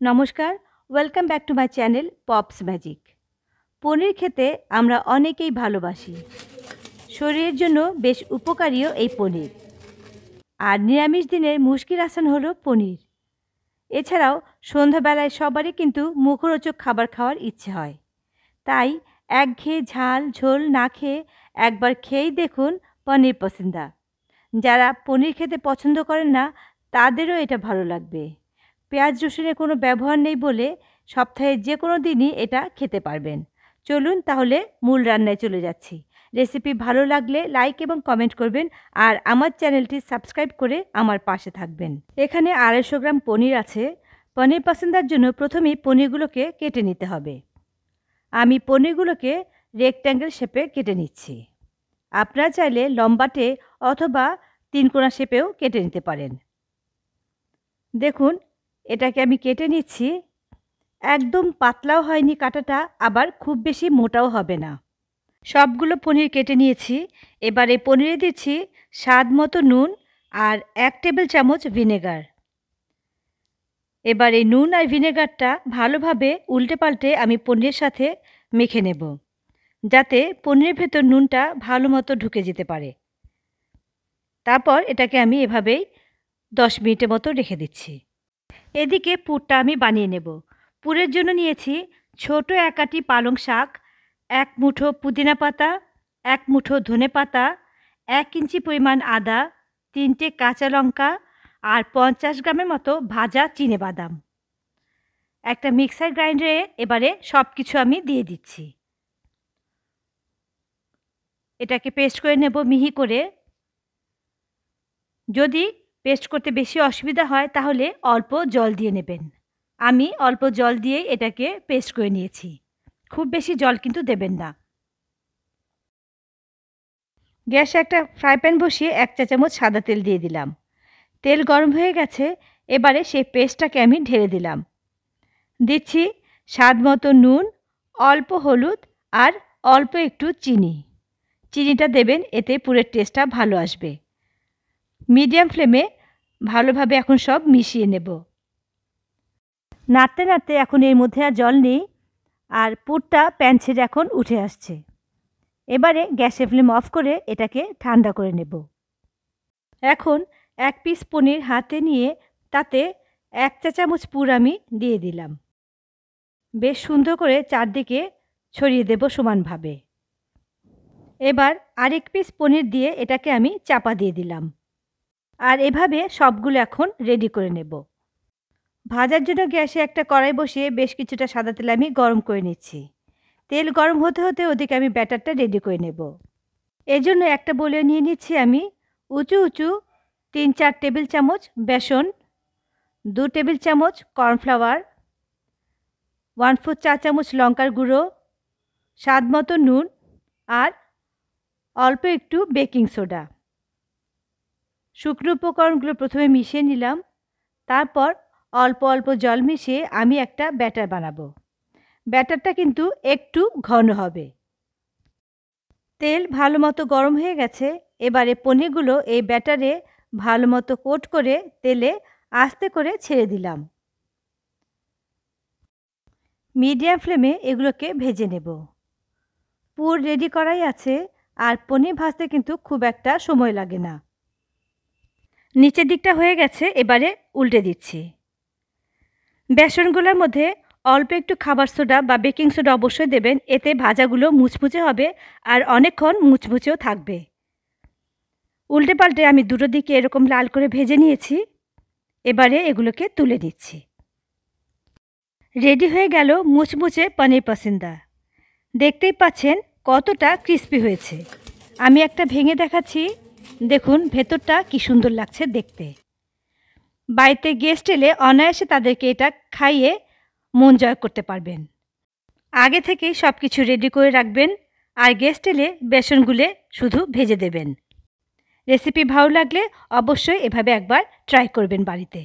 নমস্কার, welcome back to my channel pops magic. Paneer খেতে আমরা অনেকেই ভালোবাসি। শরীরের জন্য বেশ উপকারীও এই পনির। আর নিরামিষ দিনের মুশকিল আসান হলো পনির। এছাড়াও সন্ধ্যাবেলায় সবারই কিন্তু মুখরোচক খাবার খাওয়ার ইচ্ছে হয়। তাই একঘেয়ে ঝাল ঝোল না খেয়ে একবার খেয়েই দেখুন পনির পসন্দা। যারা পনির খেতে পছন্দ করেন না তাদেরও এটা ভালো লাগবে। পেঁয়াজ রসুনের কোনো ব্যবহার নেই বলে সপ্তাহের যে কোনো দিনই এটা খেতে পারবেন। চলুন তাহলে মূল রান্নায় চলে যাচ্ছি। রেসিপি ভালো লাগলে লাইক এবং কমেন্ট করবেন আর আমার চ্যানেলটি সাবস্ক্রাইব করে আমার পাশে থাকবেন। এখানে 250 গ্রাম পনির আছে। পনির পছন্দের জন্য প্রথমেই পনিরগুলোকে কেটে নিতে হবে। আমি পনিরগুলোকে রেক্ট্যাঙ্গেল শেপে কেটে নিচ্ছি। আপনারা চাইলে লম্বাটে অথবা তিনকোনা শেপেও কেটে নিতে পারেন। দেখুন এটাকে আমি কেটে নিচ্ছি। একদম পাতলাও হয়নি কাটাটা, আবার খুব বেশি মোটাও হবে না। সবগুলো পনির কেটে নিয়েছি। এবারে পনিরে দিচ্ছি স্বাদ মতো নুন আর 1 টেবিল চামচ ভিনেগার। এবার এই নুন আর ভিনেগারটা ভালোভাবে উল্টে পাল্টে আমি পনিরের সাথে মেখে নেব, যাতে পনিরের ভেতর নুনটা ভালো মতো ঢুকে যেতে পারে। তারপর এটাকে আমি এভাবেই 10 মিনিটের মতো রেখে দিচ্ছি। এদিকে পুরটা আমি বানিয়ে নেব। পুরের জন্য নিয়েছি ছোট 1 আঁটি পালং শাক, 1 মুঠো পুদিনা পাতা, 1 মুঠো ধনে পাতা, 1 ইঞ্চি পরিমাণ আদা, 3টে কাঁচা লঙ্কা আর 50 গ্রামের মতো ভাজা চিনেবাদাম। একটা মিক্সার গ্রাইন্ডারে এবারে সব কিছু আমি দিয়ে দিচ্ছি। এটাকে পেস্ট করে নেব মিহি করে। যদি পেস্ট করতে বেশি অসুবিধা হয় তাহলে অল্প জল দিয়ে নেবেন। আমি অল্প জল দিয়েই এটাকে পেস্ট করে নিয়েছি। খুব বেশি জল কিন্তু দেবেন না। গ্যাসে একটা ফ্রাই প্যান বসিয়ে 1 চা চামচ সাদা তেল দিয়ে দিলাম। তেল গরম হয়ে গেছে। এবারে সেই পেস্টটাকে আমি ঢেলে দিলাম। দিচ্ছি স্বাদ মতো নুন, অল্প হলুদ আর অল্প একটু চিনি। চিনিটা দেবেন, এতে পুরের টেস্টটা ভালো আসবে। মিডিয়াম ফ্লেমে ভালোভাবে এখন সব মিশিয়ে নেব। নাড়তে নাড়তে এখন এর মধ্যে আর জল নেই আর পুরটা প্যান ছেড়ে এখন উঠে আসছে। এবারে গ্যাসের ফ্লেম অফ করে এটাকে ঠান্ডা করে নেব। এখন 1 পিস পনির হাতে নিয়ে তাতে 1 চা চামচ পুর আমি দিয়ে দিলাম। বেশ সুন্দর করে চারদিকে ছড়িয়ে দেব সমানভাবে। এবার আরেক পিস পনির দিয়ে এটাকে আমি চাপা দিয়ে দিলাম। আর এভাবে সবগুলো এখন রেডি করে নেব। ভাজার জন্য গ্যাসে একটা কড়াই বসিয়ে বেশ কিছুটা সাদা তেল আমি গরম করে নিচ্ছি। তেল গরম হতে হতে ওদিকে আমি ব্যাটারটা রেডি করে নেব। এর জন্য একটা বলে নিয়ে নিচ্ছি আমি উঁচু উঁচু 3-4 টেবিল চামচ বেসন, 2 টেবিল চামচ কর্নফ্লাওয়ার, 1/4 চা চামচ লঙ্কার গুঁড়ো, স্বাদ মতো নুন আর অল্প একটু বেকিং সোডা। শুকনো উপকরণগুলো প্রথমে মিশিয়ে নিলাম। তারপর অল্প অল্প জল মিশিয়ে আমি একটা ব্যাটার বানাবো। ব্যাটারটা কিন্তু একটু ঘন হবে। তেল ভালো মতো গরম হয়ে গেছে। এবারে পনিরগুলো এই ব্যাটারে ভালো মতো কোট করে তেলে আস্তে করে ছেড়ে দিলাম। মিডিয়াম ফ্লেমে এগুলোকে ভেজে নেব। পুর রেডি করাই আছে আর পনির ভাজতে কিন্তু খুব একটা সময় লাগে না। নিচের দিকটা হয়ে গেছে, এবারে উল্টে দিচ্ছি। বেসনগুলোর মধ্যে অল্প একটু খাবার সোডা বা বেকিং সোডা অবশ্যই দেবেন, এতে ভাজাগুলো মুচমুচে হবে আর অনেকক্ষণ মুচমুচেও থাকবে। উল্টে পাল্টে আমি দুটো দিকে এরকম লাল করে ভেজে নিয়েছি। এবারে এগুলোকে তুলে নিচ্ছি। রেডি হয়ে গেল মুচমুচে পনির পসন্দা। দেখতেই পাচ্ছেন কতটা ক্রিস্পি হয়েছে। আমি একটা ভেঙে দেখাচ্ছি। দেখুন ভেতরটা কি সুন্দর লাগছে দেখতে। বাড়িতে গেস্ট এলে অনায়াসে তাদেরকে এটা খাইয়ে মন জয় করতে পারবেন। আগে থেকেই সব কিছু রেডি করে রাখবেন আর গেস্ট এলে বেসন গুলে শুধু ভেজে দেবেন। রেসিপি ভালো লাগলে অবশ্যই এভাবে একবার ট্রাই করবেন বাড়িতে।